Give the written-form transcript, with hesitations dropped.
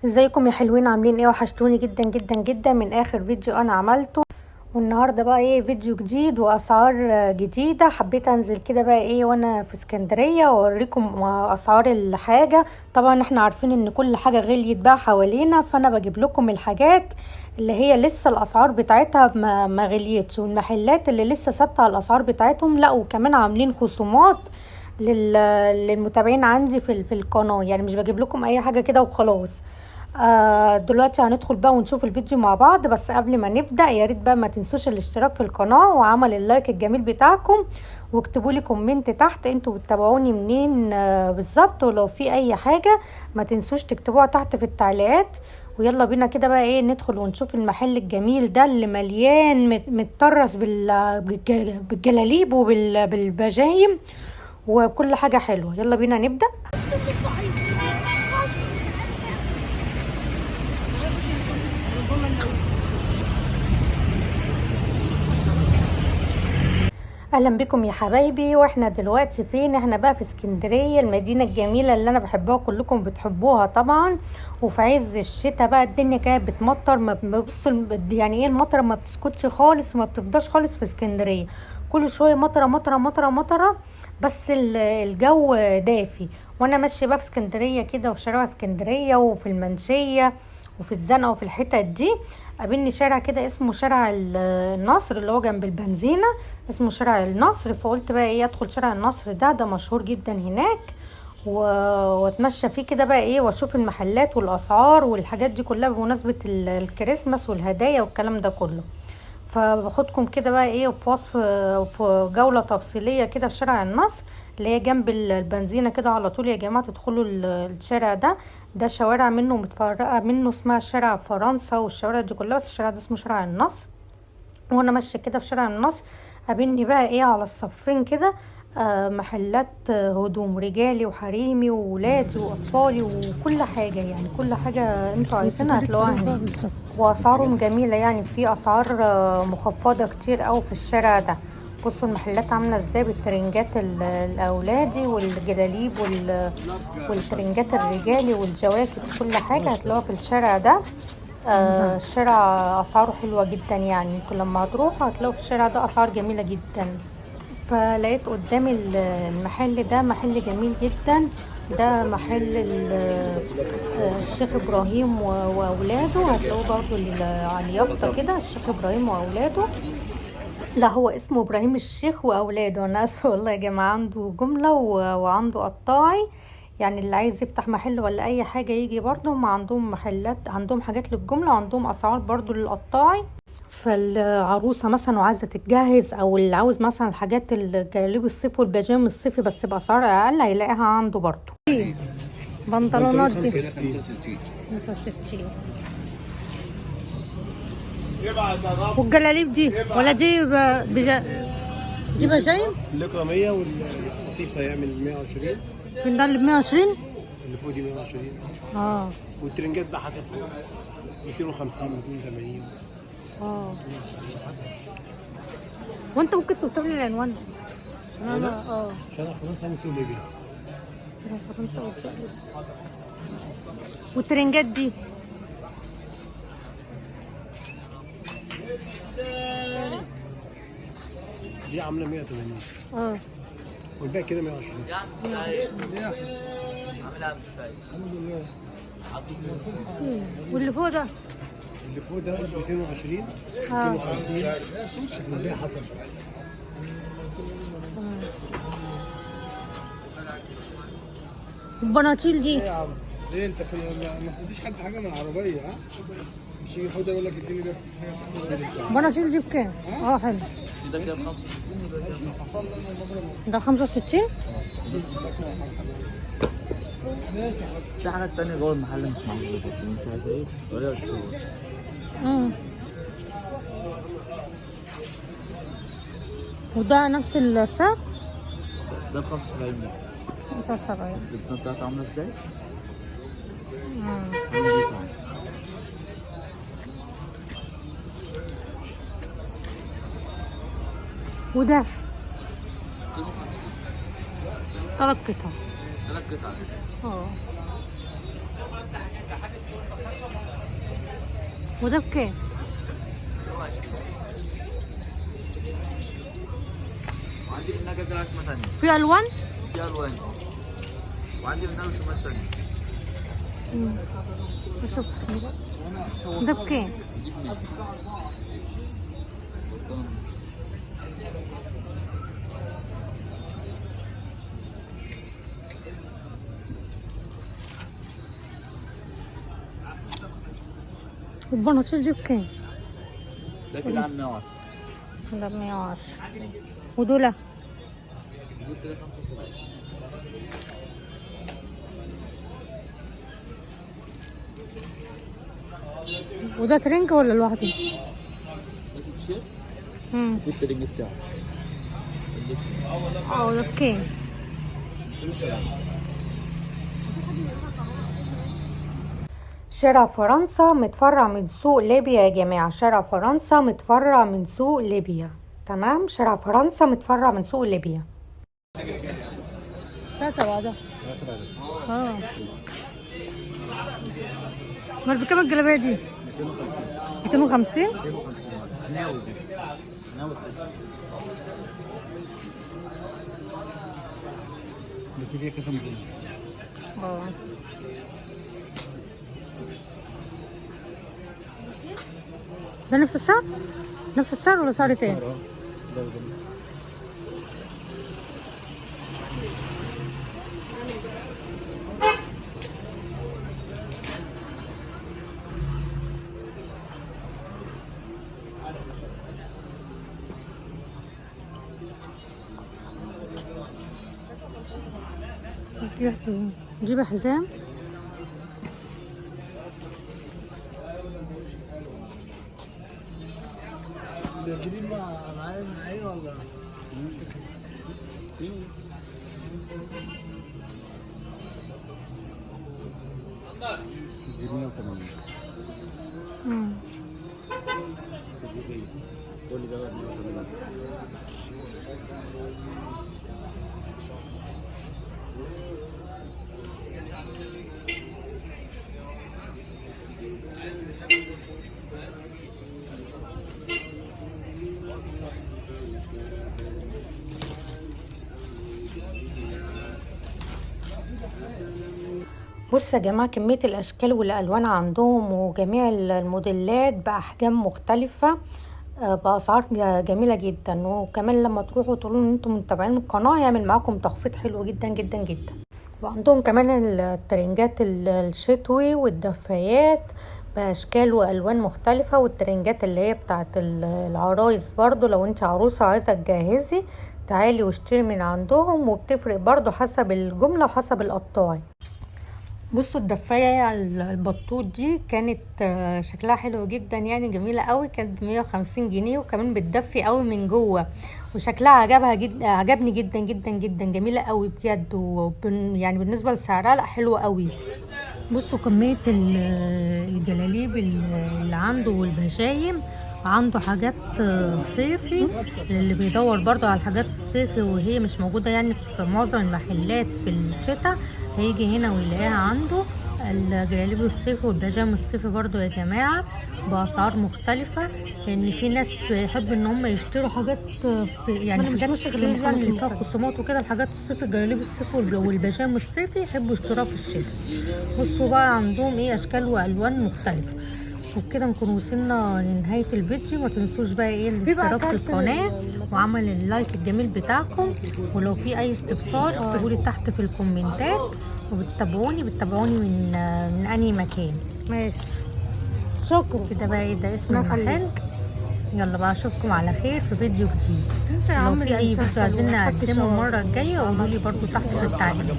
ازيكم يا حلوين؟ عاملين ايه؟ وحشتوني جدا جدا جدا من اخر فيديو انا عملته. والنهارده بقى ايه، فيديو جديد واسعار جديده. حبيت انزل كده بقى ايه وانا في اسكندريه واوريكم اسعار الحاجه. طبعا احنا عارفين ان كل حاجه غليت بقى حوالينا، فانا بجيب لكم الحاجات اللي هي لسه الاسعار بتاعتها ما غليتش، والمحلات اللي لسه ثابته على الاسعار بتاعتهم. لا وكمان عاملين خصومات للمتابعين عندي في القناه، يعني مش بجيب لكم اي حاجه كده وخلاص. دلوقتي هندخل بقى ونشوف الفيديو مع بعض، بس قبل ما نبدأ يا ريت بقى ما تنسوش الاشتراك في القناة وعمل اللايك الجميل بتاعكم، واكتبوا لي كومنت تحت انتوا بتتابعوني منين بالظبط، ولو في اي حاجة ما تنسوش تكتبوها تحت في التعليقات. ويلا بينا كده بقى ايه، ندخل ونشوف المحل الجميل ده اللي مليان متطرس بالجلاليب وبالبجايم وكل حاجة حلوة. يلا بينا نبدأ. اهلا بكم يا حبايبي. واحنا دلوقتي فين؟ احنا بقى في اسكندريه، المدينه الجميله اللي انا بحبها وكلكم بتحبوها طبعا. وفي عز الشتاء بقى الدنيا كانت بتمطر، ما بصوا يعني ايه، المطره ما بتسكتش خالص وما بتفضاش خالص في اسكندريه. كل شويه مطره مطره مطره مطره، بس الجو دافي. وانا ماشيه بقى في اسكندريه كده، وفي شارع اسكندريه وفي المنشيه وفي الزنقه وفي الحتت دي، قابلني شارع كده اسمه شارع النصر اللي هو جنب البنزينة، اسمه شارع النصر. فقلت بقى ايه، ادخل شارع النصر ده مشهور جدا هناك واتمشى فيه كده بقى ايه، واشوف المحلات والاسعار والحاجات دي كلها بمناسبة الكريسماس والهدايا والكلام ده كله. فباخدكم كده بقى ايه في وصف، في جولة تفصيلية كده في شارع النصر اللي هي جنب البنزينة كده على طول. يا جماعة تدخلوا الشارع ده شوارع منه متفرقة منه، اسمها شارع فرنسا والشوارع دي كلها، بس الشارع ده اسمه شارع النصر. وانا ماشية كده في شارع النصر قابلني بقى ايه على الصفين كده محلات هدوم رجالي وحريمي وولادي واطفالي وكل حاجة، يعني كل حاجة انتوا عايزينها هتلاقوها هناك. واسعارهم جميلة، يعني في اسعار مخفضة كتير اوي في الشارع ده. بصوا المحلات عاملة ازاي بالترنجات الاولادي والجلاليب والترنجات الرجالي والجواكت، كل حاجة هتلاقوها في الشارع ده. الشارع اسعاره حلوة جدا، يعني انتوا لما هتروحوا هتلاقوا في الشارع ده اسعار جميلة جدا. فلقيت قدامي المحل ده محل جميل جدا. ده محل الشيخ ابراهيم واولاده، هتلاقوه برضو على اليافطة كده الشيخ ابراهيم واولاده. لا هو اسمه ابراهيم الشيخ واولاده، انا اسفه والله يا جماعه. عنده جمله وعنده قطاعي، يعني اللي عايز يفتح محل ولا اي حاجه يجي برضو. هم عندهم محلات، عندهم حاجات للجمله وعندهم اسعار برضو للقطاعي. فالعروسه مثلا وعايزه تتجهز، او اللي عاوز مثلا الحاجات الجلاليب الصيف والبيجام الصيفي بس باسعار اقل، هيلاقيها عنده برضو. بنطلونات دي 65. والجلاليب دي ولا دي دي بجايم؟ اللقرة 100 والقطيفة يعمل 120. فين ده اللي ب 120؟ اللي فوق دي 120. والترنجات ده حسب 250 280. وانت ممكن توصل لي العنوان؟ شارع فرنسا وسوق ليبيا. فرنسا وسوق ليبيا. والترنجات دي دي عاملة 180. والباقي كده 120. الحمد لله. واللي فوق ده؟ اللي فوق ده 220 250. والباقي حسب. البناطيل دي؟ ايه يا عم؟ ليه انت ما تديش حد حاجة من العربية؟ ها؟ مش يجي ياخدها يقول لك اديني بس حاجة. البناطيل دي بكام؟ حلو. ده كده ب 65. ده 65؟ في حاجات تانية جوه المحل مش موجودة، انت عايز ايه؟ ولا بتشوف؟ وده نفس السعر؟ ده ب 75 جنيه. 75. بس البطانة بتاعته عاملة ازاي؟ وده 3 قطع. 3 قطع. وده بكام؟ وعندي منها كذا رسمة ثانية. في الوان؟ في ألوان. وعندي منها رسومات ثانية. اشوف ده بكام؟ البناطيل دي بكام؟ ده كده عم 110. ده 110. ودول؟ دول كده 75. وده ترنج ولا لوحده؟ بس التيشيرت في الترنج بتاعه. ده بكام؟ شارع فرنسا متفرع من سوق ليبيا يا جماعة. شارع فرنسا متفرع من سوق ليبيا. تمام، شارع فرنسا متفرع من سوق ليبيا. ده تبع ده. امال بكام الجلابيه دي؟ 250. 250 ناوي دي. ناوي بس فيها كذا موديل. ده نفس السعر؟ نفس السعر ولا سعر تاني؟ نجيب حزام. جديد مع عين ولا دي 180. زي كل ده 180. بصوا يا جماعة كمية الأشكال والألوان عندهم وجميع الموديلات بأحجام مختلفة بأسعار جميلة جدا. وكمان لما تروحوا تقولوا ان انتم متابعين القناة يعمل معاكم تخفيض حلو جدا جدا جدا. وعندهم كمان الترنجات الشتوي والدفايات بأشكال وألوان مختلفة، والترنجات اللي هي بتاعت العرايس برضو. لو انت عروسة عايزة تجهزي تعالي واشتري من عندهم، وبتفرق برضو حسب الجملة وحسب القطاعي. بصوا الدفاية البطوط دي كانت شكلها حلو جدا يعني جميلة قوي، كانت 150 جنيه وكمان بتدفي قوي من جوه، وشكلها عجبني جدا جدا جدا، جميلة قوي بجد. يعني بالنسبة لسعرها لا حلوة قوي. بصوا كمية الجلاليب اللي عنده والبشايم. عنده حاجات صيفي اللي بيدور برضو على الحاجات الصيفي وهي مش موجودة يعني في معظم المحلات في الشتاء، هيجي هنا ويلاقيها عنده. الجلاليب الصيفي والبيجام الصيفي برضو يا جماعة بأسعار مختلفة، لأن في ناس بيحب ان هم يشتروا حاجات يعني حاجات صيفية يعني اللي فيها خصومات وكده. الحاجات الصيفي الجلاليب الصيفي والبيجام الصيفي يحبوا يشتروها في الشتاء. بصوا بقى عندهم ايه اشكال والوان مختلفة. وبكده نكون وصلنا لنهاية الفيديو. ما تنسوش بقى ايه الاشتراك في القناة وعمل اللايك الجميل بتاعكم، ولو في اي استفسار اكتبولي تحت في الكومنتات. وبتتابعوني من انهي مكان. ماشي شكرا كده بقى ايه ده اسم المحل. يلا بقى اشوفكم على خير في فيديو جديد. لو في اي فيديو عايزين نقدمه المرة الجاية قولولي برضو تحت في التعليقات.